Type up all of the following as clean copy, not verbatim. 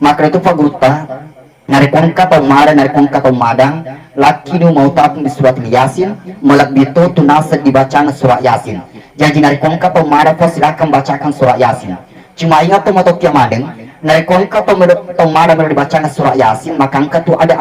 maka itu paguta narikongka tau mada narikongka tau madang laki nu mau tapung di surat Yasin melak bito tunasa dibaca surat Yasin. Jadi narikongka tau mada po silakan bacakan surat Yasin. Cuma ingat tuh motok kiamadeng narikongka tau mada dibaca surat Yasin maka angka tuh ada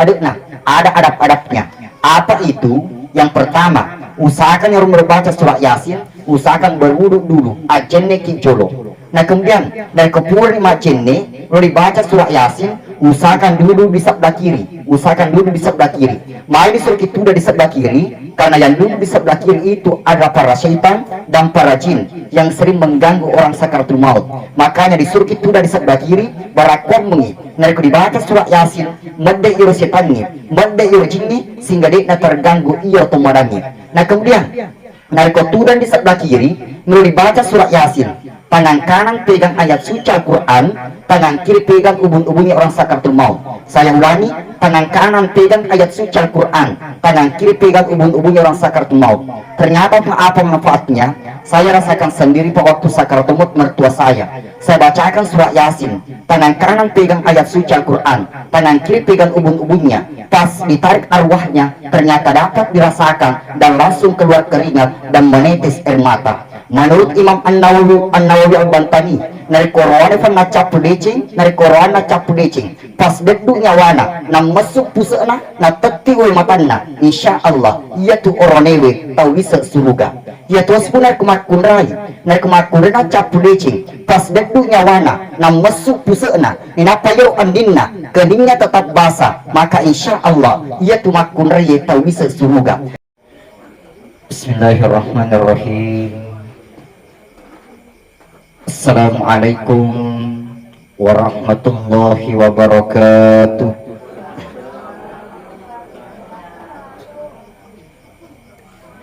adab-adabnya. Apa itu? Yang pertama, usahakan yang membaca surat Yasin, usahakan berwuduk dulu, ajenne kincolo. Nah kemudian dari kepulauan macenne, kalau dibaca surat Yasin, usahakan dulu di sebelah kiri, usahakan dulu di sebelah kiri. Main disuruh itu udah di sebelah kiri, karena yang dulu di sebelah kiri itu adalah para syaitan dan para jin yang sering mengganggu orang sakaratul maut. Makanya disuruh itu udah di sebelah kiri, barakon mengi. Nah kalau dibaca surat Yasin, mende iro setannya, mende iro jinni, sehingga dia terganggu iyo tomadangi. Nah kemudian, nah kalau di sebelah kiri, mau dibaca surat Yasin. Tangan kanan pegang ayat suci Al-Quran, tangan kiri pegang ubun-ubunnya orang sakaratul maut. Saya ulangi, tangan kanan pegang ayat suci Al-Quran, tangan kiri pegang ubun-ubunnya orang sakaratul maut. Ternyata apa manfaatnya? Saya rasakan sendiri pada waktu sakaratul maut mertua saya. Saya bacakan surat Yasin, tangan kanan pegang ayat suci Al-Quran, tangan kiri pegang ubun-ubunnya. Pas ditarik arwahnya, ternyata dapat dirasakan dan langsung keluar keringat dan menetes air mata. Menurut Imam An-Nawawi Al-Bantani, nari korona fan na capu decing, nari korona capu decing. Pas deduk nyawana, na masuk pusana, na teti ul matanna. Insya Allah, ia tu oronewe tau bisa surga. Ia tu aspun nari kumakurai na capu decing. Pas deduk nyawana, na masuk pusana, ninapayo andinna, keningnya tetap basah. Maka insya Allah, ia tu makurai tau bisa surga. Bismillahirrahmanirrahim. Assalamualaikum warahmatullahi wabarakatuh.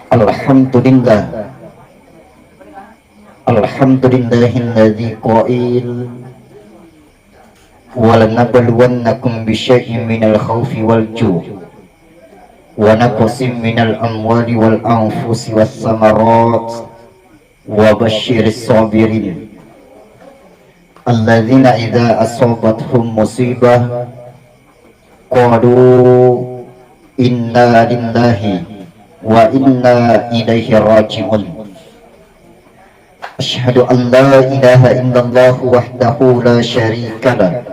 Alhamdulillah, alhamdulillahilladzi qail walanabluwannakum bisyai'in minal khawfi wal ju' wa naqsim minal amwali wal anfusi was samarat wa basyiris sabirin alladzina idza asabathum musibah qalu inna lillahi wa inna ilaihi raji'un. Asyhadu an la ilaha illallah wahdahu la syarika lah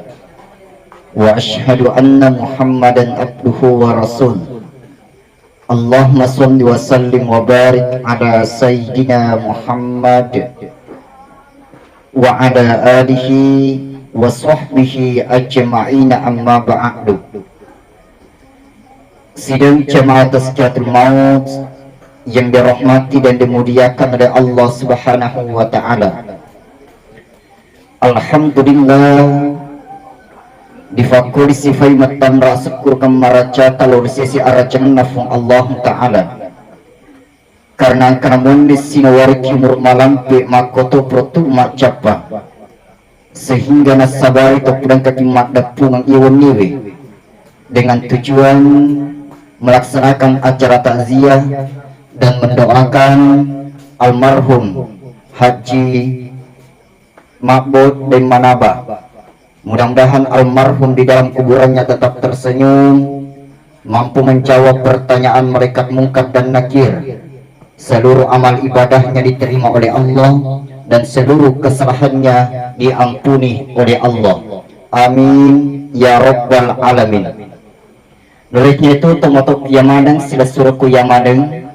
wa asyhadu anna Muhammadan abduhu wa rasul. Allahumma shalli wa sallim wa barik ala sayyidina Muhammad wa ala alihi wa sahbihi ajma'ina amma ba'du. Sidang jemaah tazkiyatul maut yang dirahmati dan dimuliakan oleh Allah Subhanahu wa taala. Alhamdulillah difakuri sifai matan rasukur kemaraja talur sisi arajan nafung Allah taala. Karena mundi sinawari kimur malampe makoto protu macapa sehingga nasabari topudang kaki makdapungang iwan niwe dengan tujuan melaksanakan acara takziah dan mendoakan almarhum Haji Ma'bud dan Manaba. Mudah-mudahan almarhum di dalam kuburannya tetap tersenyum, mampu menjawab pertanyaan malaikat mungkar dan nakir, seluruh amal ibadahnya diterima oleh Allah, dan seluruh kesalahannya diampuni oleh Allah. Amin ya rabbal alamin. Nulisnya itu tomotok yamadeng sila suruhku yamadeng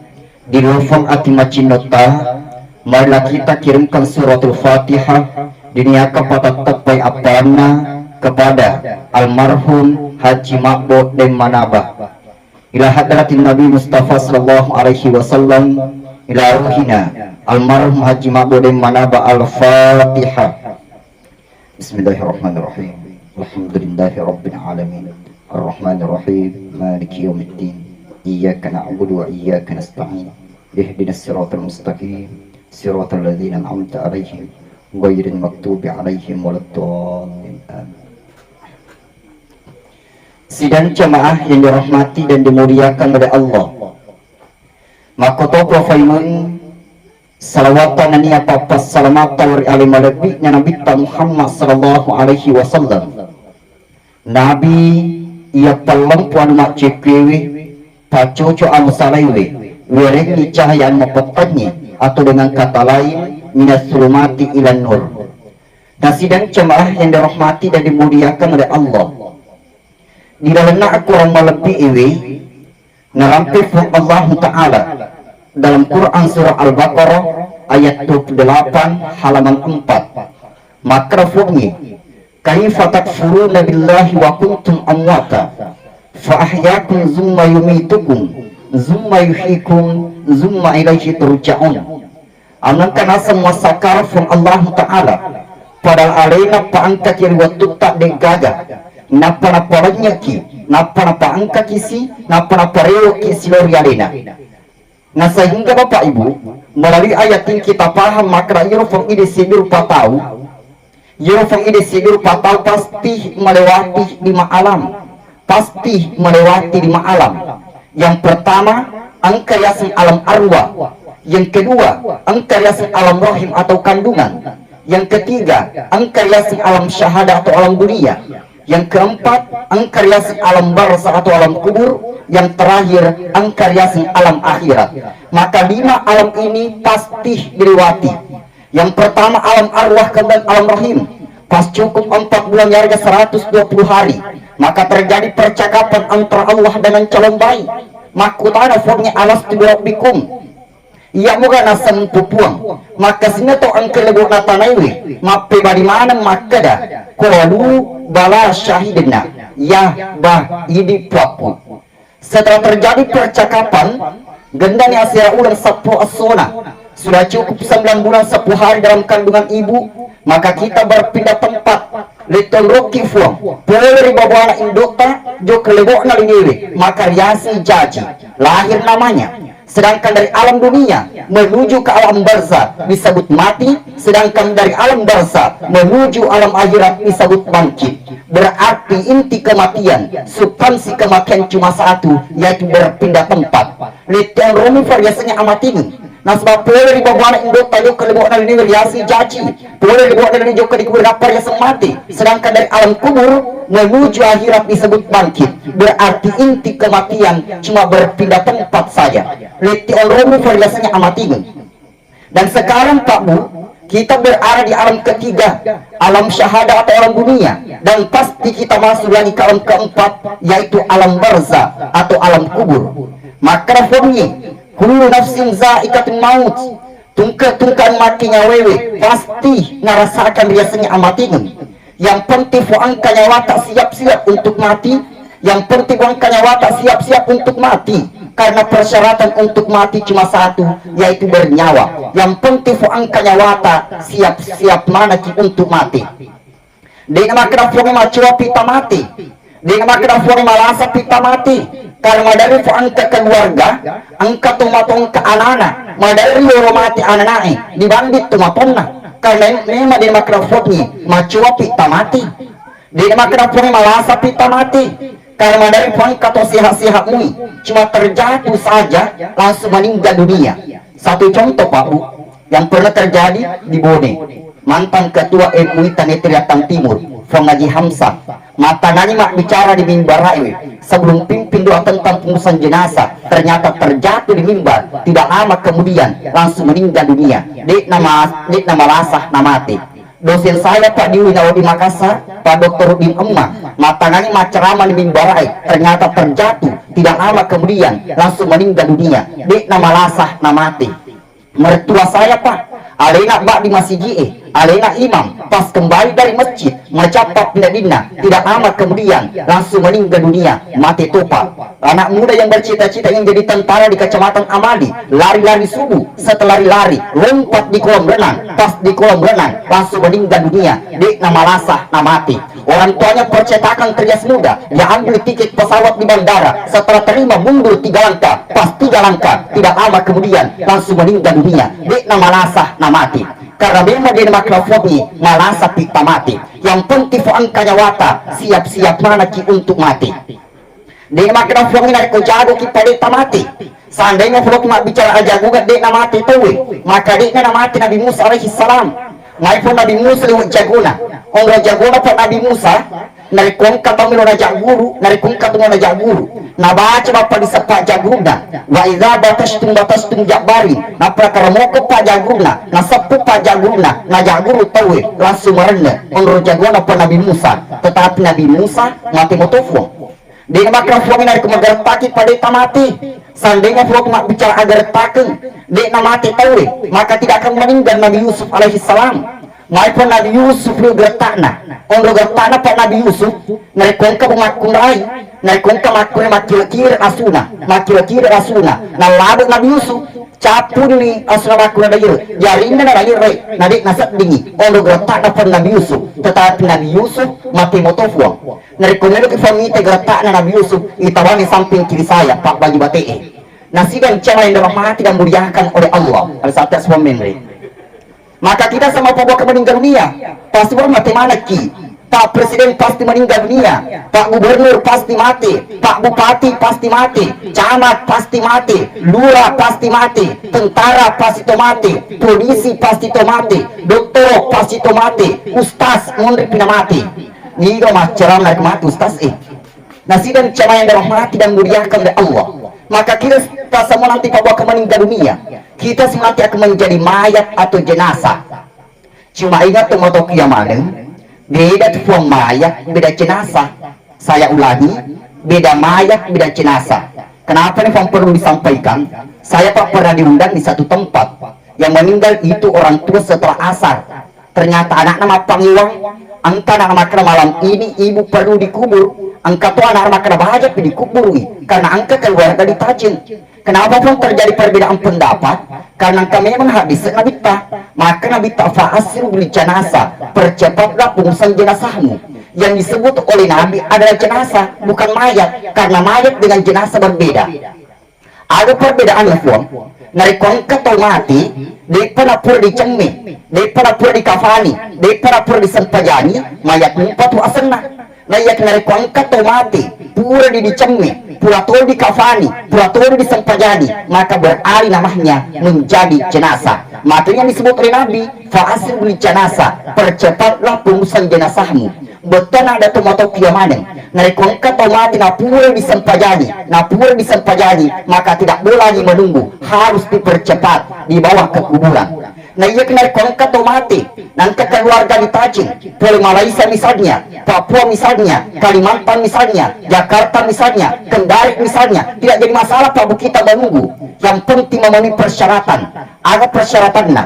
di lufang ati macinota. Marilah kita kirimkan suratul Fatihah diniakan pada tepai apana kepada almarhum Haji Ma'bud dan Manaba ila hadratin Nabi Mustafa sallallahu alaihi wasallam ila ruhina almarhum Haji Ma'bud dan Manaba. Al-Fatihah. Bismillahirrahmanirrahim. Alhamdulillahi rabbil alamin arrahmanirrahim maliki yaumiddin iyyaka na'budu wa iyyaka nasta'in ihdinas siratal mustaqim siratal ladzina an'amta 'alaihim ghairil maghdubi 'alaihim waladdallin. Sidang jamaah yang dirahmati dan dimuliakan oleh Allah, maka topo faimun salawatan ni apa salamatan wa ali malabi Nabi Muhammad sallallahu alaihi wasallam Nabi ia perempuan mak cekewe pacoco amusalaiwe wereng ni cahayaan mapetanya atau dengan kata lain minas sulumati ilan nur. Nah sidang jemaah yang dirahmati dan dimuliakan oleh Allah, di dalam kurang lebih iwe narampi Allah Ta'ala dalam Quran surah Al-Baqarah ayat 28 halaman 4 makrafuni kaifa takfuruna billahi wa kuntum amwata fa ahyakum zumma yumitukum zumma yuhyikum zumma ilaihi turja'un. Anangkan semua sakarafun Allah Ta'ala padahal alena paangka kiri waktu tak degaga napa ki napa angka kisi napa reo kisi lori alena. Nah sehingga Bapak Ibu melalui ayat ini kita paham makna yurfang ide sidur patau pasti melewati 5 alam, pasti melewati 5 alam. Yang pertama angka yasin alam arwah, yang kedua angka yasin alam rahim atau kandungan, yang ketiga angka yasin alam syahada atau alam dunia, yang keempat angka yasin alam barza atau alam kubur, yang terakhir angka yasin alam akhirat. Maka 5 alam ini pasti dilewati. Yang pertama alam arwah kemudian alam rahim. Pas cukup 4 bulan yarga 120 hari, maka terjadi percakapan antara Allah dengan calon bayi. Makutana fornya alas tibirabbikum. Ia muga nasam pupuang. Maka sini to angke lebo natanaiwi. Mape bari mana makada. Qalu bala syahidina. Ya bah idi puapu. Setelah terjadi percakapan, gendani asira ulang 10 asona. Sudah cukup 9 bulan 10 hari dalam kandungan ibu, maka kita berpindah tempat. Leton roki fuang boleh bawa anak indokta jo kelebok na linewe, maka riasi jaji lahir namanya. Sedangkan dari alam dunia menuju ke alam barzah disebut mati, sedangkan dari alam barzah menuju alam akhirat disebut bangkit. Berarti inti kematian, substansi kematian cuma satu, yaitu berpindah tempat. Leton romi variasinya amat tinggi. Nah sebab boleh dibawa anak indok tajuk ke lebok dari ini riasi jaji, boleh dibawa dari jauh ke dikubur dapar yang mati. Sedangkan dari alam kubur menuju akhirat disebut bangkit. Berarti inti kematian cuma berpindah tempat saja. Leti olromu variasinya amat tinggi. Dan sekarang Pak Bu, kita berada di alam ketiga, alam syahada atau alam dunia, dan pasti kita masuk lagi ke alam keempat, yaitu alam barzah atau alam kubur. Maka reformnya kullu nafsin za'iqatul maut, tungka-tungkan matinya wewe pasti ngerasakan biasanya amatin. Yang penting angka nyawa tak siap-siap untuk mati, yang penting angka nyawa tak siap-siap untuk mati, karena persyaratan untuk mati cuma satu, yaitu bernyawa. Yang penting angka nyawa tak siap-siap mana untuk mati. Dengan makna forma macua pita mati, dengan makna forma malasa pita mati. Karena dari angka keluarga, angka tumatong ke anak-anak, madari loro mati anak-anak, dibandit tumatonna. Karena memang di makrofoni macua pita mati, di makrofoni malasa pita mati. Karena dari angka to sihat-sihat mui, cuma terjatuh saja langsung meninggal dunia. Satu contoh Pak Bu, yang pernah terjadi di Bone, mantan ketua MUI Tanetri Timur, Fong Haji Hamzah. Mata nani mak bicara di mimbar sebelum pimpin doa tentang pengurusan jenazah, ternyata terjatuh di mimbar. Tidak lama kemudian langsung meninggal dunia. Dek nama lasah namati. Dosen saya Pak Diwi di Makassar, Pak Dr. Rudin Emma, mata nani mak ceramah di mimbar ternyata terjatuh. Tidak lama kemudian langsung meninggal dunia. Dek nama lasah namati. Mertua saya Pak, alena bak di masjid alena imam, pas kembali dari masjid mencapai pindah tidak lama kemudian langsung meninggal dunia, mati total. Anak muda yang bercita-cita ingin jadi tentara di Kecamatan Amali, lari-lari subuh, setelah lari lompat di kolam renang, pas di kolam renang langsung meninggal dunia. Dek nama lasah mati. Orang tuanya percetakan kerja muda, dia ambil tiket pesawat di bandara, setelah terima mundur 3 langkah, pas 3 langkah tidak lama kemudian langsung meninggal dunia. Dek nama lasah mati. Karena memang dia makrofoni malasa pita mati. Yang penting angkanya wata siap-siap mana ki untuk mati. Dia makrofoni dari jago kita dek mati. Seandainya kalau cuma bicara aja juga dek mati tuh, maka dek mati Nabi Musa alaihi salam. Maupun Nabi Musa lewat jaguna. Orang jaguna Pak Nabi Musa narikong katamilo na jaguru, narikong katungo na jaguru. Nabaca bapak di sepak jagurna, wa idza batastum jabari, na prakaramoko pa jagurna, na sepu pa jagurna, na jaguru tawe langsung merenda. Menurut jagoan apa Nabi Musa, tetapi Nabi Musa mati motofo. Dia makna fuang dari kemagar takit pada tamati. Seandainya fuang mak bicara agar takeng, dia mati tawe, maka tidak akan meninggal Nabi Yusuf alaihissalam. Maupun Nabi Yusuf lu gertakna, orang gertakna Pak Nabi Yusuf, narikong ka bumakunai, narikong ka makil-kir asuna, na labot Nabi Yusuf, capu ni asuna makuna dayir, jaringan na dayir rey, nadik nasat dingi, orang gertakna Pak Nabi Yusuf, tetapi Nabi Yusuf mati motofuang, narikong na kifamite gertakna Nabi Yusuf, itawani samping kiri saya, Pak baju batee. Nasiban cara yang dirahmati dan muliakan oleh Allah, ada satu suami. Maka kita sama Pak meninggal dunia, pasti mati mana ki? Pak Presiden pasti meninggal dunia, Pak Gubernur pasti mati, Pak Bupati pasti mati, camat pasti mati, lurah pasti mati, tentara pasti mati, polisi pasti mati, dokter pasti mati, ustaz mundur pina mati. Nigo mah ceram nak mati ustaz Nasi dan cara yang dirahmati dan muliakan oleh Allah. Maka kita semua nanti Pak meninggal dunia, kita semua nanti akan menjadi mayat atau jenazah. Cuma ingat tuh kiamat, beda tuh mayat, beda jenazah. Saya ulangi, beda mayat, beda jenazah. Kenapa nih perlu disampaikan? Saya Pak pernah diundang di satu tempat, yang meninggal itu orang tua setelah asar. Ternyata anak-anak pangiwang, angka anak-anak malam ini ibu perlu dikubur. Angka tuh anak-anak kena bahajat dikuburi karena angka keluarga ditajin. Kenapa pun terjadi perbedaan pendapat? Karena angka memang habis Nabi ta, maka Nabi ta fa'asir beli jenazah, percepatlah pengurusan jenazahmu. Yang disebut oleh Nabi adalah jenazah, bukan mayat, karena mayat dengan jenazah berbeda. Ada perbedaan ya puang. Narikong katol mati, dia pernah pura dicengmi, dia pernah pura dikafani, dia pernah pura disempajani, mayat mumpatu asena. Nayak narikong katol mati, pura dicengmi, pura tol dikafani, pura tol disempajani, maka beralih namanya menjadi jenazah. Makanya disebut oleh Nabi, fa'asir beli jenazah, percepatlah pengurusan jenazahmu. Betul ada tomato kiamanan. Narikong katol mati, na pura disempajani, maka tidak boleh lagi menunggu, harus dipercepat, dibawa ke kuburan. Nah iya kena kongkat mati, nanti keluarga ditajin, Pulau Malaysia misalnya, Papua misalnya, Kalimantan misalnya, Jakarta misalnya, Kendari misalnya, tidak jadi masalah Pak kita menunggu. Yang penting memenuhi persyaratan. Ada persyaratannya.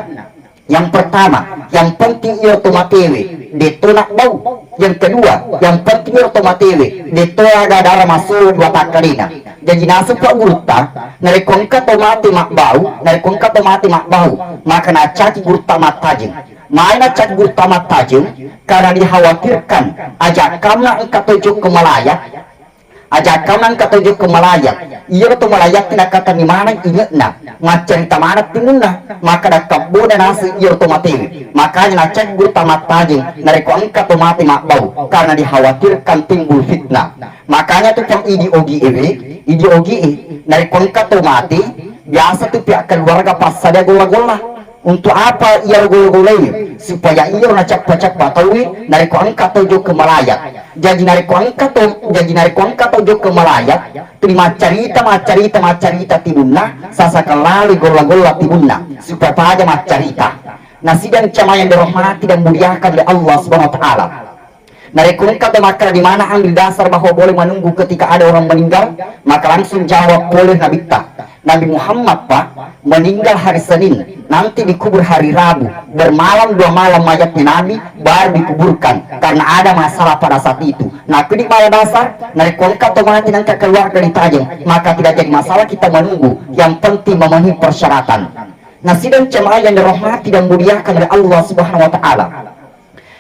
Yang pertama, yang penting ia tomatewe, ditolak bau. Yang kedua, yang penting ia tomatewe, ditolak darah masuk dua takalina. Jadi nasib Pak Gurta, narikongka tomate mak bau, narikongka tomate mak bau, maka nacaki Gurta mat tajin. Mana cak Gurta mat tajin? Karena dikhawatirkan ajak kamna engkau tujuh ke Malaya, ajak kamna engkau tujuh ke Malaya. Iya tuh Malaya tidak kata di mana ingatna, macam tamana tinuna, maka dah kabo dan nasi iya tuh mati. Makanya nacak Gurta mat tajin, narikongka tomate mak bau, karena dikhawatirkan timbul fitnah. Makanya tuh yang ideologi dari kongkat mati biasa tuh pihak keluarga pas ada gola-gola. Untuk apa ia gola-gola supaya ia nacak-nacak batawi dari kongkat tujuh ke Malaya. Jadi dari kongkat tujuh ke Malaya terima cerita tibunna sasakan lalu gola-gola tibunna supaya aja cerita. Nasi dan cama yang dirahmati dan muliakan oleh Allah Subhanahu wa taala. Narikungkat maka di mana ambil dasar bahwa boleh menunggu ketika ada orang meninggal, maka langsung jawab boleh Nabi ta. Nabi Muhammad Pak meninggal hari Senin, nanti dikubur hari Rabu, bermalam 2 malam mayatnya Nabi baru dikuburkan karena ada masalah pada saat itu. Nah, di malam dasar narikungkat otomatis nanti keluar dari tajam, maka tidak jadi masalah kita menunggu. Yang penting memenuhi persyaratan. Nah, sidang jemaah yang dirahmati dan muliakan oleh Allah Subhanahu wa taala.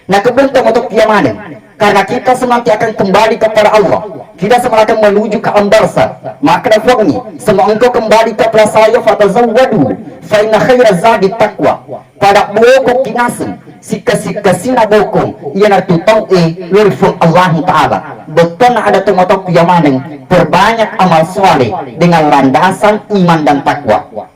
Nah, keberuntungan untuk kiamat, karena kita semanti akan kembali kepada Allah, kita semua akan menuju ke ambarsa. Maka ini semua engkau kembali kepada saya, fatazawwadu fa inna khaira zadi taqwa. Pada bokok kinasen sika-sina bokong ia natutong lurfun Allah taala. Betul ada tomatok kiamanan, perbanyak amal soleh dengan landasan iman dan takwa.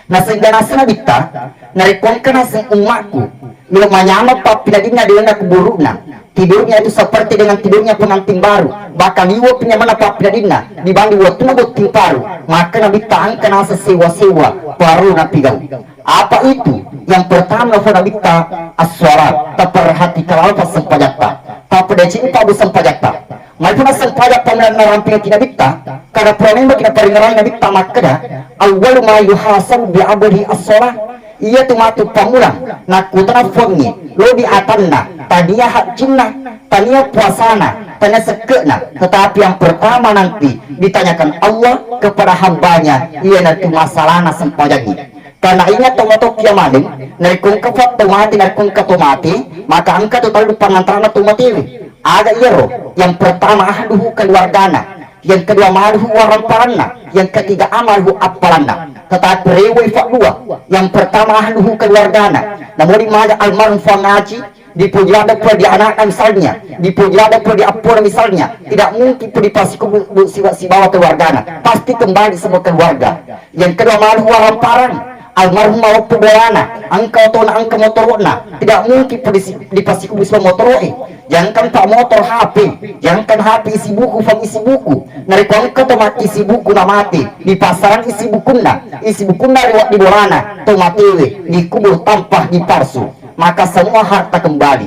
Nah, sehingga nasi nabita narikongkan nasi umatku belum menyamap pinadina dengan keburukna tidurnya itu seperti dengan tidurnya pengantin baru, bahkan iwa punya mana pak pinadina dibanding waktu nabut paru, maka nabi taang kena sewa-sewa baru nabi gau. Apa itu? Yang pertama nabi ta as-sholat, tak perhatikan apa sempajata, tak pada cinta bu sempajata. Maupun sempajat pemenang ramping tidak bita, karena problem kita peringaran nabi ta makada awal ma yuhasan bi abadi as-sholat. Ia tu matu pamulang nak kutana fongi lo di atanna tania hak cinna tania puasana tania sekena, tetapi yang pertama nanti ditanyakan Allah kepada hambanya ia nanti masalahna sempajagi. Karena ingat tomato kiamanin naikung kafat tomati naikung katomati maka angka total depan antara tomati ada iero yang pertama ahduhu keluargana, yang kedua maluhu waramparana, yang ketiga amaluhu apalana. Tetapi rewe dua, yang pertama ahluhu keluargana, namun di mana almarhum fangaji dipujada pula di anak misalnya, dipujada pula di apur misalnya, tidak mungkin pun dipasiku si bawa keluargana, pasti kembali semua keluarga. Yang kedua maluhu waramparan, almarhum mau pembeana, angkau tona angka motorona, tidak mungkin pun dipasiku semua motoroi. Jangan pak motor HP, jangan HP isi buku, fang isi buku. Nari kau tomat isi buku na mati di pasaran isi buku na lewat di borana tomatewe dikubur tanpa diparsu, maka semua harta kembali.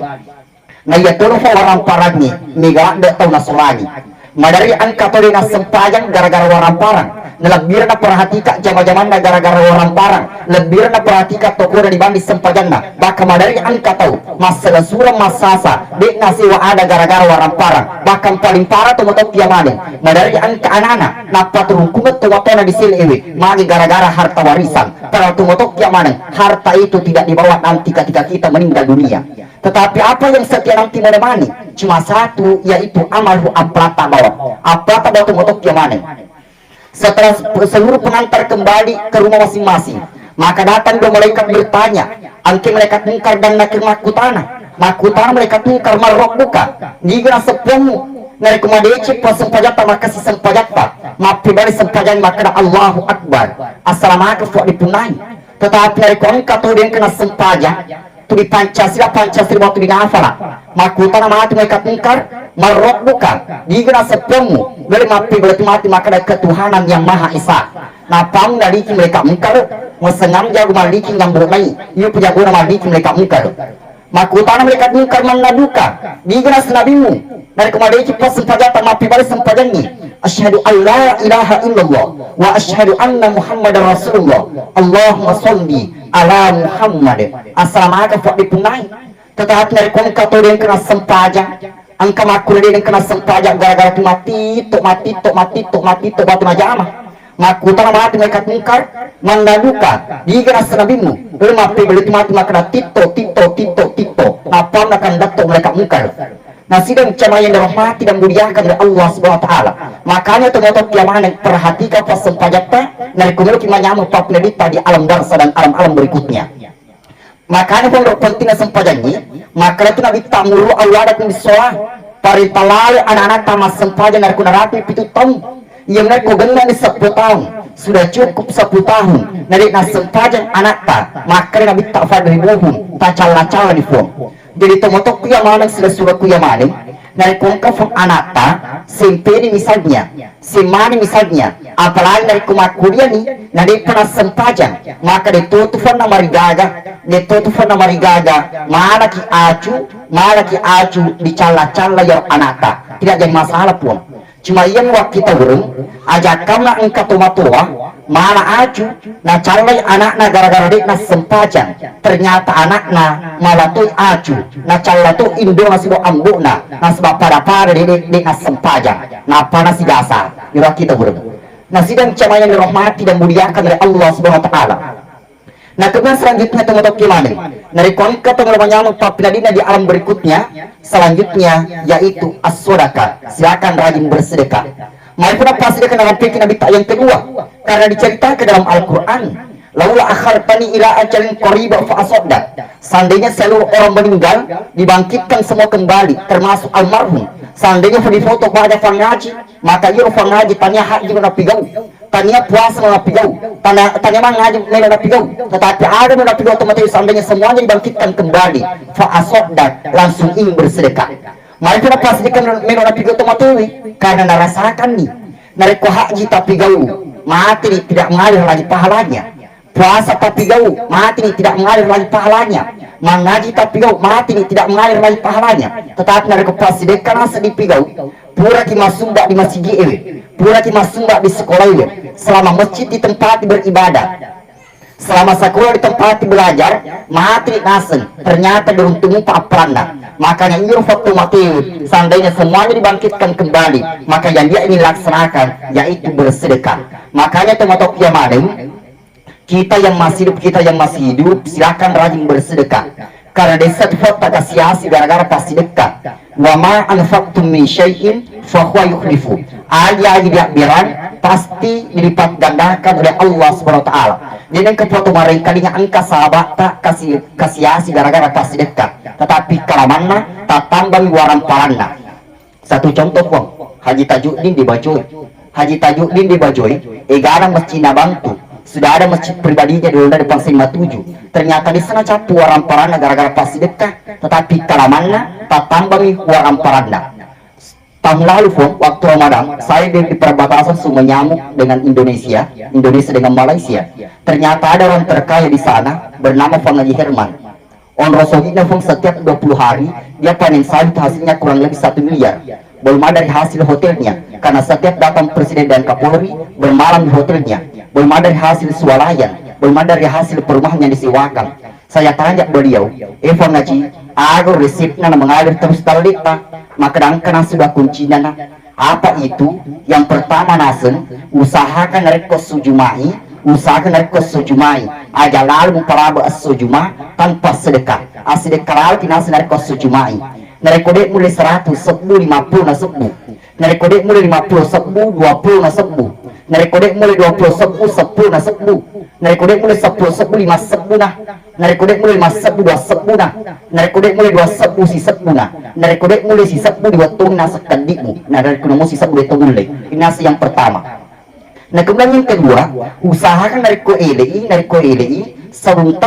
Nah ya turun orang parani mega ndak tahu nasolani. Madari angka tolina sempajang gara-gara orang parang. Lebih na perhatikan zaman-zaman gara-gara orang parang. Lebih na perhatikan toko di bandi sempajangna. Bahkan madari angka tahu masalah surah masasa dek nasi wa ada gara-gara orang parang. Bahkan paling parah tu motor kiamane. Madari angka anak-anak napa turun kumet tu watona di sini ewe. Magi gara-gara harta warisan. Kalau tu motor kiamane harta itu tidak dibawa nanti ketika kita meninggal dunia. Tetapi apa yang setia nanti menemani cuma satu, yaitu amalhu aplata bawa. Aplata bawa tumotok kiamane. Setelah seluruh pengantar kembali ke rumah masing-masing, maka datang dua malaikat bertanya, angki malaikat mungkar dan nakir makutana. Makutana malaikat mungkar marok buka nigra sepemu nari kumadeci pas sempajata maka si sempajata mapi dari sempajan maka Allahu Akbar assalamualaikum di punai. Tetapi nari kuangka tuh dia kena sempaja tu di Pancasila waktu di nafala makutana mati mereka tungkar marok buka digera sepemu dari mapi berarti mati maka ada ketuhanan yang maha esa. Nah pang dari mereka mungkar mesengam jago maliki yang bermain ia punya guna maliki mereka mungkar makutana mereka tungkar manaduka digera senabimu dari kemarin pas sempajata mapi balik sempajannya asyhadu an la ilaha illallah wa asyhadu anna muhammadar rasulullah Allahumma sholli ala Muhammad. Assalamualaikum di punai. Tetapi dari kongka tu dia kena sempajang angka makul dia kena sempajang gara-gara tu mati batu majama maku tanah mati mereka tungkar mandaduka digera senabimu lalu mapi beli mati makna tito apa akan datuk mereka mungkar. Nah sidang cemayan dirahmati dan muliakan oleh Allah Subhanahu wa taala. Makanya teman-teman kiaman perhatikan pas sempajata dari kumul kimanyamu papledita di alam darsa dan alam-alam berikutnya. Makanya pun pentingnya sempajannya, maka itu nabi tamuru Allah dan bisolah paritalale anak-anak tamas sempajan dari kunarapi pitu tahun. Yang mereka gengan di 10 tahun sudah cukup 10 tahun. Dari nas sempajan anak ta, maka nabi tak fadri bohong, tak cala-cala di phone. Jadi tomotok kuyamanan sudah surat kuyamanan dari kongkaf anata semperi misalnya semani misalnya apalagi dari kumat kuliah nih dari pernah sempajang maka ditutupkan nama rigaga mana ki acu dicala-cala yang anata tidak jadi masalah pun. Cuma yang waktu kita burung ajakanlah engkau tomatua mana acu na calai anakna gara-gara dek na sempajang ternyata anakna malah tuh acu na cala tuh indo nasi bo ambukna na sebab pada dek na sempajang na panas si dasar yura kita burung. Nah sidang cama yang dirahmati dan muliakan oleh Allah Subhanahu wa taala. Nah kemudian selanjutnya teman-teman gimana? Dari kongka teman-teman papinadina di alam berikutnya selanjutnya yaitu as-sodaka. Silakan rajin bersedekah. Mari pun apa sedekah dalam fikih Nabi yang kedua karena diceritakan dalam Al-Quran. Laula akhartani ila ajalin qariba fa asaddaq. Seandainya seluruh orang meninggal dibangkitkan semua kembali termasuk almarhum. Seandainya foto pada fangaji maka ia fangaji tanya hak juga napigau. Tania puasa menapigau, tania mengaji menapigau, tetapi ada menapigau otomatis seandainya semuanya dibangkitkan kembali, fa asaddaq langsung ingin bersedekah. Mari kita pastikan menolak pigo tomatui karena narasakan nih. Nareko haji tapi gau mati nih, tidak mengalir lagi pahalanya. Puasa tapi gau mati nih, tidak mengalir lagi pahalanya. Mengaji tapi gau mati nih, tidak mengalir lagi pahalanya. Tetapi nareko pastikan asa di pigau pura ki masumba di masjid ewe, pura ki masumba di sekolah ewe. Selama masjid di tempat beribadah, selama sekolah di tempat belajar, mati nasen ternyata beruntung paprana. Makanya ini waktu mati, seandainya semuanya dibangkitkan kembali, maka yang dia ingin laksanakan yaitu bersedekah. Makanya teman-teman yang madem, kita yang masih hidup silakan rajin bersedekah. Karena desa tak kasih gara-gara pasti dekat. Wa ma anfaqtum min syai'in fa huwa yukhlifu. Ayat biran pasti dilipat gandakan oleh Allah Subhanahu wa taala. Jadi kepoto mereka kalinya angka sahabat tak kasih gara-gara pasti dekat. Tetapi kalamanna tak tambah warang palanna. Satu contoh pun, Haji Tajuddin di Bajoy. Haji Tajuddin di Bajoy, egarang masjid bantu. Sudah ada masjid pribadinya di depan 57. Ternyata di sana capu warang parana gara-gara pasti dekat. Tetapi kalamanna tak tambah warang parana. Tahun lalu pun waktu Ramadan saya di perbatasan Sungai Nyamuk dengan Indonesia dengan Malaysia. Ternyata ada orang terkaya di sana bernama Van Haji Herman. On Rosohina pun setiap 20 hari dia panen sawit, hasilnya kurang lebih 1 miliar. Belum ada dari hasil hotelnya, karena setiap datang Presiden dan Kapolri bermalam di hotelnya. Belum ada dari hasil swalayan, belum ada dari hasil perumahan yang disewakan. Saya tanya beliau, Van Haji, agar resipnya mengalir terus talita, maka dangkana sudah kuncinya. Apa itu? Yang pertama nasen, usahakan rekos sujumai, aja lalu memperaba sujuma tanpa sedekah. Sedekah lalu kinasen rekos sujumai. Narekodek mulai 100, 10, 50 na 10. Narekodek mulai 50, 10, 20 na 10. Narekodek mulai 20, 10, 10 na 10. Narekodek mulai 10, 10, 5, 10 na. Narekodek mulai 5, 10, 2, 10 na. Narekodek mulai 2, 10, si 10 na. Narekodek mulai si 10, 2 tung na sekadikmu. Narekodek mulai si 10, 2 tung mulai. Ini yang pertama. Nah kemudian yang kedua, usahakan nariko LI sebelum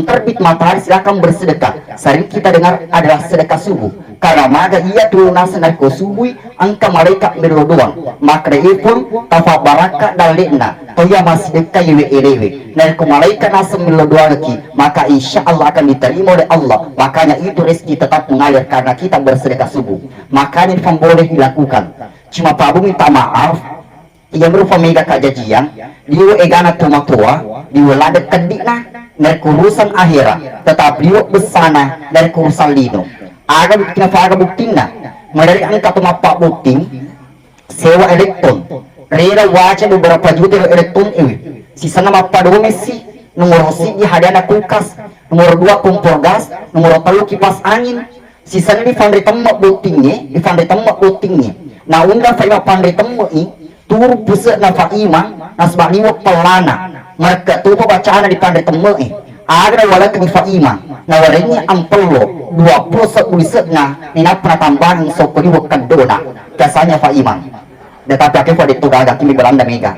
terbit matahari silakan bersedekah. Sering kita dengar adalah sedekah subuh. Karena maka ia turun nasa nariko subuh angka malaikat berdoa. Maka dia pun tafa baraka dalena. Toya masih dekat yewe. Nariko malaikat nasa berdoa lagi. Maka insya Allah akan diterima oleh Allah. Makanya itu rezeki tetap mengalir karena kita bersedekah subuh. Makanya itu boleh dilakukan. Cuma Pak Abu minta maaf. Ia berupa mega kajajian dia egana tua dia lada kedikna dari urusan akhirat, tetapi dia besana dari urusan lino. Aga buktina dari angka tumapak bukti sewa elektron rela waca beberapa juta elektron ini sisa nama pada Messi nomor siji hadiah kulkas, nomor 2 kompor gas, nomor 3 kipas angin. Sisa ini pandai tembak buktinya nah undang saya pandai tembak ini turu pusat na faima nasbak liwa pelana mereka tu bacaan di pandai temui ada wala kini faima na warenya ampelo 20 buisatna nina pernah tambahan sokori wakadona kasanya faima tetapi akhirnya itu gagal kini Belanda mega.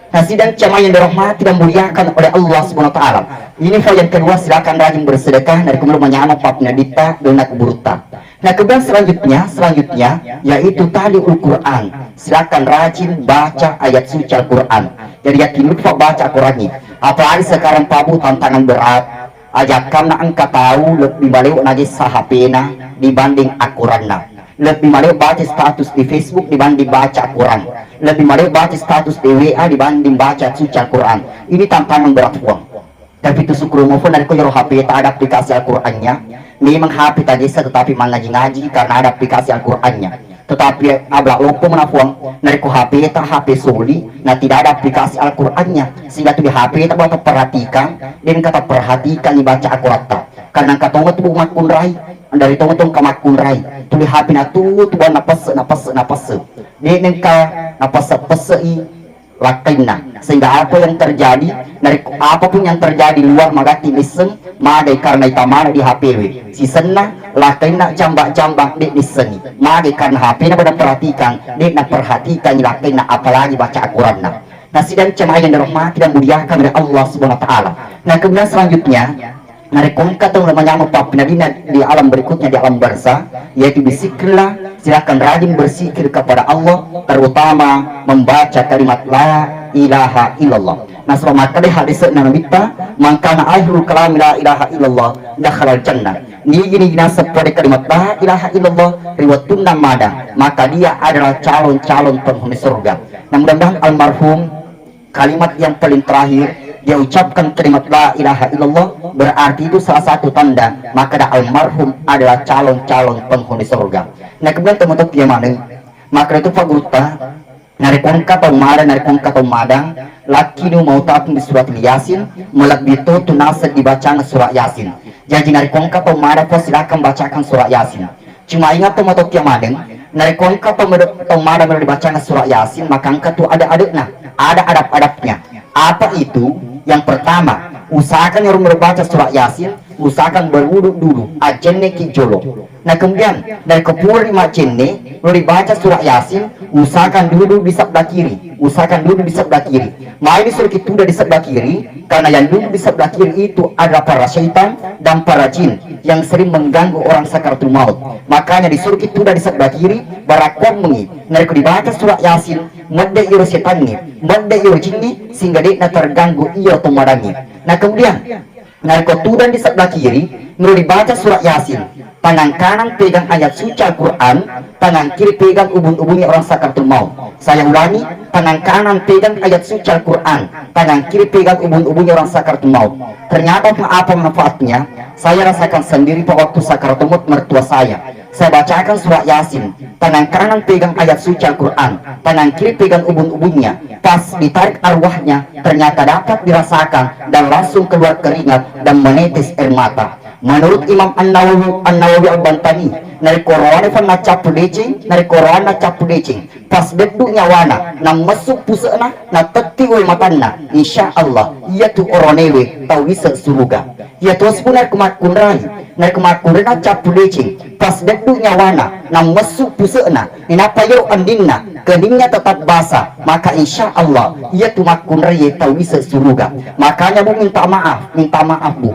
Nah sidang jamaah yang dirahmati dan muliakan oleh Allah Subhanahu wa taala. Ini yang kedua, silakan rajin bersedekah dari kemudian menyama papnya dita dan keburutan. Nah kemudian selanjutnya yaitu taliul Quran. Silakan rajin baca ayat suci Al-Quran. Jadi yakin lupa baca Al-Qurannya. Apalagi sekarang Pabu tantangan berat. Ajakkan angka tahu lebih balik najis sahapena dibanding Al-Quranna. Lebih balik baca status di Facebook dibanding baca Al-Quran. Lebih balik baca status di WA dibanding baca suci Al-Quran. Ini tantangan berat uang. Tapi itu syukur maupun dari koyor HP tak ada aplikasi Al-Qurannya. Memang HP tak bisa tetapi mengaji-ngaji karena ada aplikasi Al-Qurannya. Tetapi abla lopo menafuang dari ko HP tak HP soli, nah tidak ada aplikasi Al-Qurannya. Sehingga tu di HP tak buat perhatikan dan kata perhatikan dibaca Al-Quran. Karena kata tu bukan kunrai dari tong ke makunrai. Tu di HP na tu buat napas. Dia nengka napas lakaina. Sehingga apa yang terjadi dari apapun yang terjadi luar magati listen magai karena itamana di HPW sisena lakaina jambak di listen magai karena HP na pada perhatikan dia perhatikan lakaina apalagi baca Al-Quran. Nah sidang cemaah yang dirahmati dan muliakan oleh Allah Subhanahu wa taala. Nah kemudian selanjutnya Narikongka tuh namanya papinadina di alam berikutnya, di alam barza, yaitu bisikirlah, silakan rajin bersikir kepada Allah, terutama membaca kalimat la ilaha illallah. Nah selama kali hadis nanabita mangkana akhirul kalam la ilaha illallah dakhalal jannah. Ni gini seperti kalimat la ilaha illallah riwayatun namada, maka dia adalah calon-calon penghuni surga. Nah mudah-mudahan almarhum kalimat yang paling terakhir dia ucapkan kalimat la ilaha illallah, berarti itu salah satu tanda maka almarhum adalah calon-calon penghuni surga. Nah kemudian teman-teman gimana? Maka itu Pak Gurta narikongka tau madang laki nu mau tapung di surat Yasin melak bito tunasa dibaca surat Yasin. Jadi narikongka tau madang silakan bacakan surat Yasin. Cuma ingat teman-teman gimana? Narikongka tau madang dibaca surat Yasin maka angka tu ada adabnya, ada adab-adabnya. Apa itu? Yang pertama, usahakan yang membaca surat Yasin, usahakan berwuduk dulu, ajenne kijolo. Nah kemudian dari kepuri majenne, lalu dibaca surat Yasin, usahakan duduk di sebelah kiri, usahakan duduk di sebelah kiri. Ini suruh kita di sebelah kiri, karena yang duduk di sebelah kiri itu adalah para syaitan dan para jin yang sering mengganggu orang sakaratul maut. Makanya disuruh kita di sebelah kiri, barakon mengi. Nah dibaca surat Yasin, mada iro setannya, mada iro jinni, sehingga dia terganggu ia atau madangi. Nah kemudian narkotudan di sebelah kiri menurut dibaca surat Yasin, tangan kanan pegang ayat suci Al-Quran, tangan kiri pegang ubun-ubunnya orang sakaratul maut. Saya ulangi, tangan kanan pegang ayat suci Al-Quran, tangan kiri pegang ubun-ubunnya orang sakaratul maut. Ternyata apa manfaatnya? Saya rasakan sendiri pada waktu sakaratul maut mertua saya bacakan surat Yasin, tangan kanan pegang ayat suci Al-Quran, tangan kiri pegang ubun-ubunnya. Pas ditarik arwahnya, ternyata dapat dirasakan dan langsung keluar keringat dan menetes air mata. Menurut Imam An-Nawawi Al-Bantani, nari korona fan capu decing, nari korona capu decing. Pas beduk nyawana, na masuk pusana, na teti ul matanna. Insya Allah, ia tu oronewe tau bisa surga. Ia terus pun nari kemakuran capu decing. Pas beduk nyawana, na masuk pusana, inapa yo andinna, keningnya tetap basah. Maka insya Allah, ia tu makunrai tau bisa surga. Makanya bu minta maaf bu.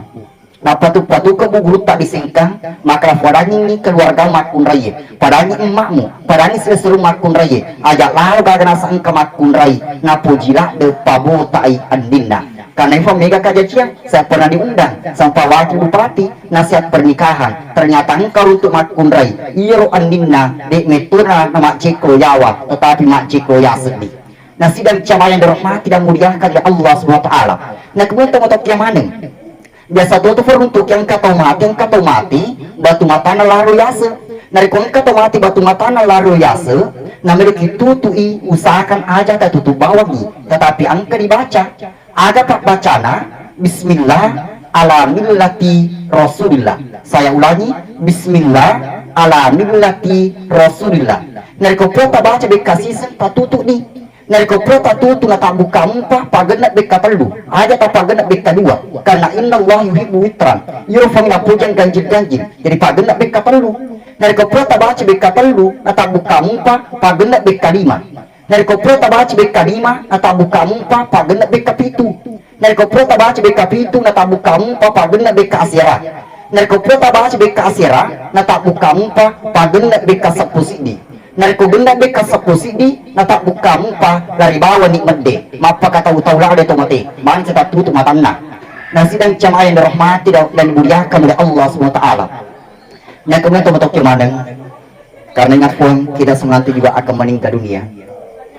Nah patu-patu ke guru tak disingkang, maka padanya ini keluarga makun raya, padanya emakmu, padanya seluruh makun raya, ajak lalu gagana sang ke makun raya, nah pujilah de pabu tai andinna. Karena itu mega kajian, saya pernah diundang sampai wakil bupati nasihat pernikahan, ternyata engkau untuk makun raya, iya andinna dek metuna nama Ciko Yawa, tetapi mak Ciko ya sedih. Nah sidang camayan dirahmati dan muliakan ya Allah SWT. Nah kemudian teman-teman yang mana? Biasa tuh untuk yang kata mati batu matana laru yase. Narikong kata mati batu matana laru yase. Nah mereka tutui usahakan aja tak tutup bawangi, tetapi angka dibaca. Ada pak bacana Bismillah ala millati Rasulillah. Saya ulangi, Bismillah ala millati Rasulillah. Narikong tak baca bekasih tak tutup nih. Nariko prota tutu na tabu kampa pagenat beka telu aja tak pagenat beka dua karena inna Allah yuhibbu witran yur famina pujan ganjil-ganjil jadi pagenat beka telu. Nariko prota baca beka telu na tabu kampa pagenat beka lima. Nariko prota baca beka lima na tabu kampa pagenat beka pitu. Nariko prota baca beka pitu na tabu kampa pagenat beka asyara. Nariko prota baca beka asyara na tabu kampa pagenat beka sepusidi. Nariko benda beka sepusidi na tak buka muka dari bawah nikmat de mapa kata utau lah de tomate man cetak tutup matanna. Nah sidang jamaah yang dirahmati dan dimuliakan oleh Allah SWT. Nah kemudian teman-teman gimana? Karena ingat pun kita semua nanti juga akan meninggal dunia.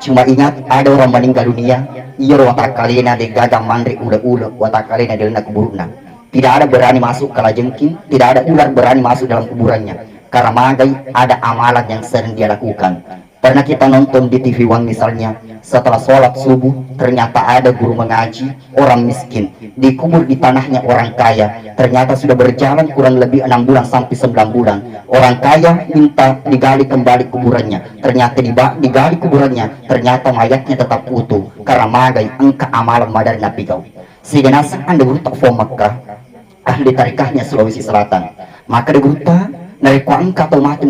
Cuma ingat ada orang meninggal dunia, iya watak kalina de gagang mandri ule-ule watak kalina de lena kuburuna. Tidak ada berani masuk ke lajengking, tidak ada ular berani masuk dalam kuburannya. Karena magai ada amalan yang sering dia lakukan. Pernah kita nonton di TV One misalnya, setelah sholat subuh ternyata ada guru mengaji orang miskin dikubur di tanahnya orang kaya. Ternyata sudah berjalan kurang lebih 6 bulan sampai 9 bulan. Orang kaya minta digali kembali kuburannya, ternyata digali kuburannya, ternyata mayatnya tetap utuh karena magai engka amalan madari nabi kau. Sehingga nasa anda guru tak Makkah, ahli tarikahnya Sulawesi Selatan, maka ada guru nariko angka atau mati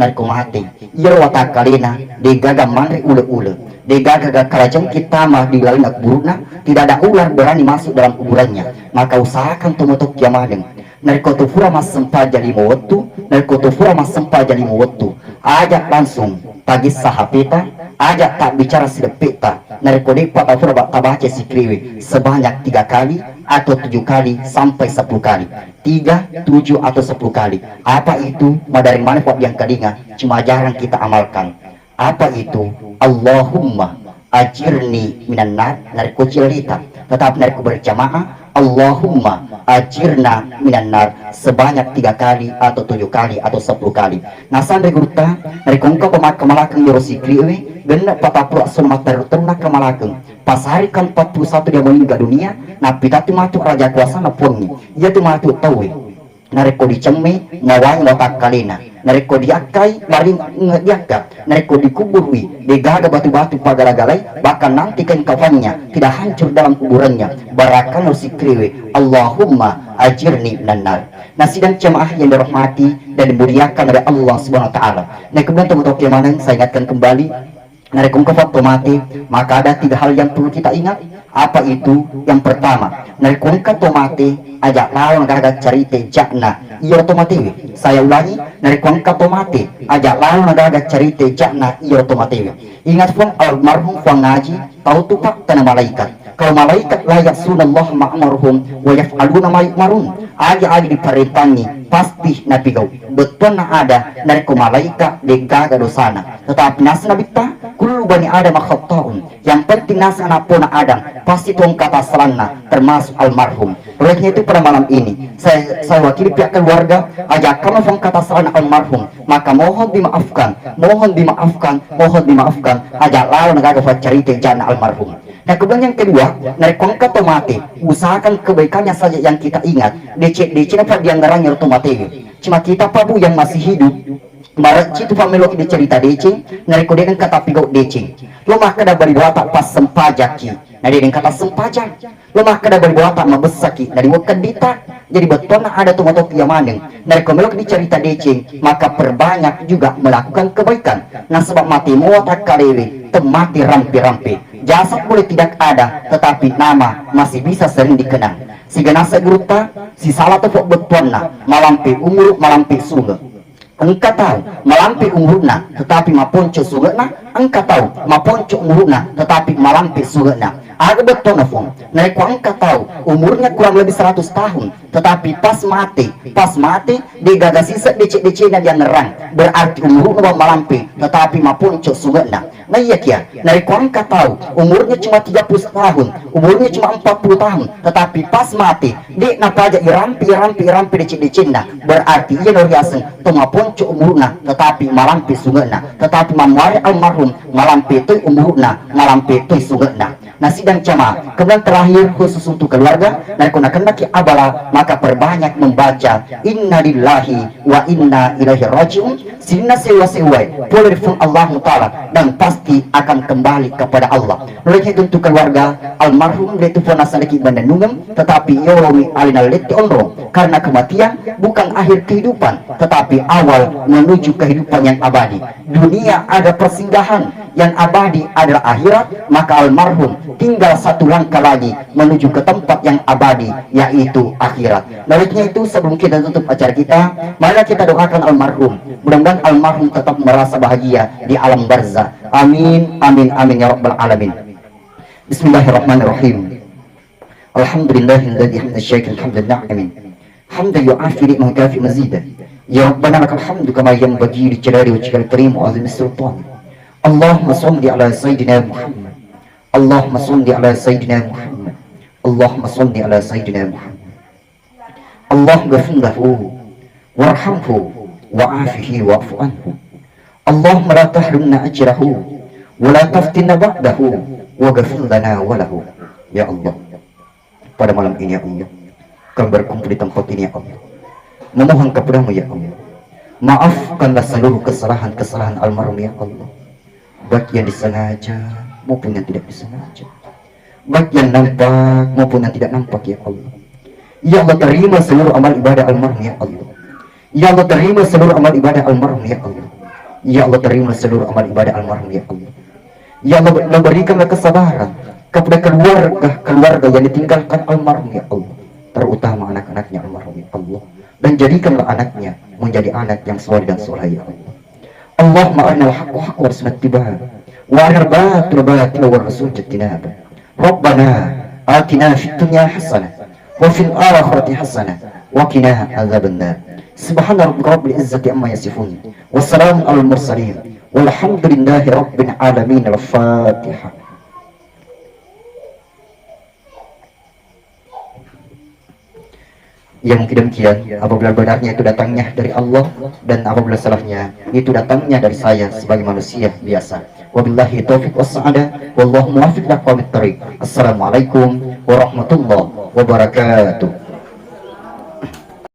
iya watak kalina de gaga mandri ule-ule de gaga kerajaan kita mah di lalina kuburna tidak ada ular berani masuk dalam kuburannya. Maka usahakan tumutuk kiamadeng narikotufura mas sempa jadi waktu, narikotufura mas sempa jadi waktu. Ajak langsung pagi sahapeta, ajak tak bicara sedepeta, narikode patafura baca sikriwe sebanyak 3 kali atau 7 kali sampai 10 kali. 3, 7 atau 10 kali. Apa itu? Dari manfaat yang kedinga cuma jarang kita amalkan. Apa itu? Allahumma ajirni minan nar, nariko cerita. Tetap nariko berjamaah, Allahumma ajirna minan nar sebanyak 3 kali atau 7 kali atau 10 kali. Nasan regurta nariko engkau pemakam yorosikriwe genap patapura sunmat ternak kemalakeng. Pas hari ke-41 dia meninggal dunia, nabi tatu matu raja kuasa napuni. Ia tu matu tahu. Nareko diceme nawang watak kalina. Nareko diakai maring ngediakap. Nareko dikuburwi digaga batu-batu pagala-galai, bahkan nanti kain kafannya tidak hancur dalam kuburannya. Barakan usikriwe Allahumma ajirni nanar. Nah sidang jemaah yang dirahmati dan dimuliakan oleh Allah Subhanahu wa taala. Nah kemudian teman-teman yang saya ingatkan kembali, narikung kafat tomate, maka ada 3 hal yang perlu kita ingat. Apa itu? Yang pertama, narikung tomate ajak lawan agak cerita jakna iya tomate. Saya ulangi, narikung tomate ajak lawan agak cerita jakna iya tomate. Ingat pun almarhum Fuang Ngaji tahu tupak tanah malaikat. Kalau malaikat layak sunallah ma'amarhum wa yaf'aluna ma'marun, aja diperintangi pasti nabi kau betul ada narikung malaikat degaga dosana. Tetapi nasa nabi ta kullu bani adam khata'un, yang penting nasa napona adam pasti tuang kata selana termasuk almarhum. Olehnya itu pada malam ini saya wakili pihak keluarga, ajak kamu tuang kata selana almarhum, maka mohon dimaafkan, ajak lawan negara cerita jana almarhum. Nah kemudian yang kedua, narikong tomate, usahakan kebaikannya saja yang kita ingat. DC apa dia ngerangnya tomate. Cuma kita pabu yang masih hidup, Maret itu pamelo kita cerita DC, nariko dia kan kata pigau DC. Lo mah kada bari watak pas sempajaki. Nah dia kata sempajak. Lo mah kada bari watak mabesaki. Dari wakan dita. Jadi betul ada tuh yang maneng. Nariko melo kita cerita DC, maka perbanyak juga melakukan kebaikan. Nah sebab mati muatak kalewe, temati rampi-rampi. Jasad boleh tidak ada, tetapi nama masih bisa sering dikenang. Si ganasa gruta, si salah tepuk betuanna, malampi umur, malampi sunga. Engkau tahu, malampi umurna, tetapi maponco sugana. Engkau tahu, maponco umurna, tetapi malampi sugana. Ada betul nafong. Naik engkau tahu, umurnya kurang lebih 100 tahun, tetapi pas mati, digagas sisa DC-DC yang nerang. Berarti umurnya malampi, tetapi maponco sugana. Nah iya kia, naik engkau tahu, umurnya cuma 30 tahun, umurnya cuma 40 tahun, tetapi pas mati, di napaja irampi DC-DC na. Berarti iya noriasen, tumaponco umurna, tetapi malampi sugana. Tetapi mamuari almarhum, malampi itu umurna, malampi itu sugana. Nah sidang jamaah, kemudian terakhir khusus untuk keluarga, dan kunakan lagi abala, maka perbanyak membaca Inna lillahi wa inna ilaihi rajiun. Sina sewa-sewai boleh difung Allah Ta'ala, dan pasti akan kembali kepada Allah. Oleh itu untuk keluarga almarhum itu pun asaliki bandanungem, tetapi yomi alina leti onro, karena kematian bukan akhir kehidupan, tetapi awal menuju kehidupan yang abadi. Dunia ada persinggahan, yang abadi adalah akhirat, maka almarhum tinggal satu langkah lagi menuju ke tempat yang abadi, yaitu akhirat. Baiknya itu sebelum kita tutup acara kita, mari kita doakan almarhum. Mudah-mudahan almarhum tetap merasa bahagia di alam barzah. Amin, amin, amin ya rabbal alamin. Bismillahirrahmanirrahim. Alhamdulillahilladzi hamdan syakiran hamdan na'imin. Hamdan yu'afi liman kafi mazida. Ya rabbana lakal hamdu kama yanbaghi li jalali wajhikal karim wa 'azimi sultan. Allahumma shalli ala sayyidina Muhammad. Allahumma shalli ala sayyidina Muhammad. Allahumma shalli ala sayyidina Muhammad. Allahumma ghfir lahu warhamhu wa'afihi wa'fu anhu. Allahumma la tahrimna ajrahu wa la taftinna ba'dahu wa ghfir lana wa lahu. Ya Allah, pada malam ini ya Allah, kami berkumpul di tempat ini ya Allah, memohon kepadamu ya Allah, maafkanlah seluruh kesalahan almarhum ya Allah, baik yang disengaja maupun yang tidak disengaja, baik yang nampak maupun yang tidak nampak ya Allah. Ya Allah, terima seluruh amal ibadah almarhum ya Allah. Ya Allah, terima seluruh amal ibadah almarhum ya Allah. Ya Allah, terima seluruh amal ibadah almarhum ya Allah. Ya Allah, berikanlah kesabaran kepada keluarga yang ditinggalkan almarhum ya Allah, terutama anak-anaknya almarhum ya Allah, dan jadikanlah anaknya menjadi anak yang soleh dan soleh ya Allah. Allahumma arinal haqqa haqqa warzuqna ittiba'ah wa arinal batila batila warzuqna ijtinabah. Rabbana atina fid dunya hasanah wa fil akhirati hasanah wa qina adzabannar. Subhana rabbika rabbil izzati amma yasifun wa salamun alal mursalin walhamdulillahi rabbil alamin. Al-Fatihah. Yang mungkin demikian, apabila benarnya itu datangnya dari Allah, dan apabila salahnya itu datangnya dari saya sebagai manusia biasa. Wabillahi taufiq wassa'adah, wallahu muwaffiq ila aqwamit thariq. Assalamualaikum warahmatullahi wabarakatuh.